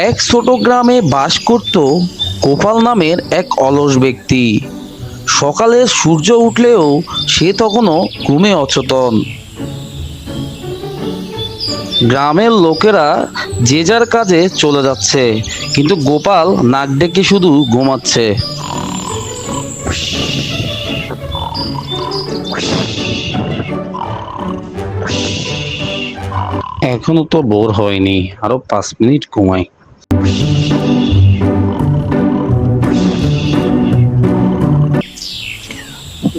এক ছোট গ্রামে বাস করত গোপাল নামের এক অলস ব্যক্তি। সকালে সূর্য উঠলেও সে তখনও ঘুমে অচেতন। গ্রামের লোকেরা যে যার কাজে চলে যাচ্ছে, কিন্তু গোপাল নাক ডেকে শুধু ঘুমাচ্ছে। এখনো তো ভোর হয়নি, আরো 5 মিনিট ঘুমাই।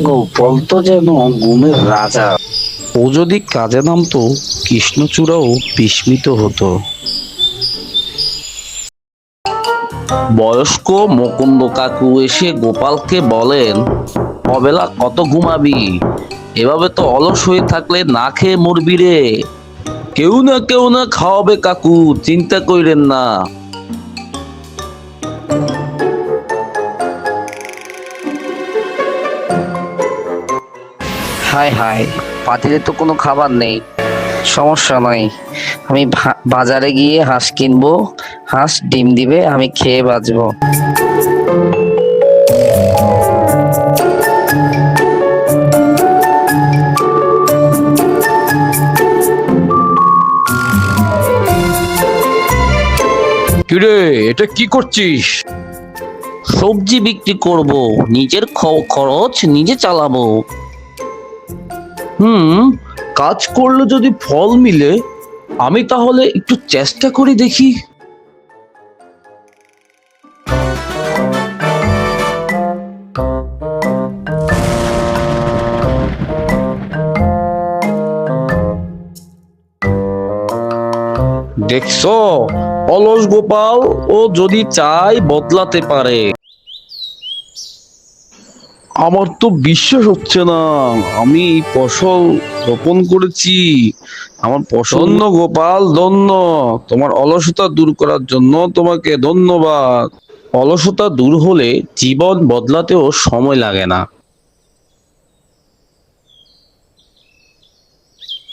গোপাল তো যেন ঘুমের রাজা। ও যদি কাজে নামতো, কৃষ্ণচূড়াও বিস্মিত হতো। বয়স্ক মুকুন্দ কাকু এসে গোপালকে বলেন, অবেলা কত ঘুমাবি? এভাবে তো অলস হয়ে থাকলে না খেয়ে মরবি রে। কেউ না খাওয়াবে কাকু, চিন্তা কইরেন না। হায় হায়, পাতিলে তো কোনো খাবার নেই। সমস্যা নাই, আমি বাজারে গিয়ে হাঁস কিনবো। হাঁস ডিম দিবে, আমি খেয়ে বাঁচবো। কিরে, এটা কি করছিস? সবজি বিক্রি করব, নিজের খরচ নিজে চালাবো। হুম, কাজ করলে যদি ফল মিলে, আমি তাহলে একটু চেষ্টা করে দেখি। দেখছো, অলস গোপাল ও যদি চায় বদলাতে পারে। আমার তো বিশ্বাস হচ্ছে না, আমি এই ফসল রোপণ করেছি। আমার ফসল। ধন্য গোপাল, ধন্য। তোমার অলসতা দূর করার জন্য তোমাকে ধন্যবাদ। অলসতা দূর হলে জীবন বদলাতেও সময় লাগে না।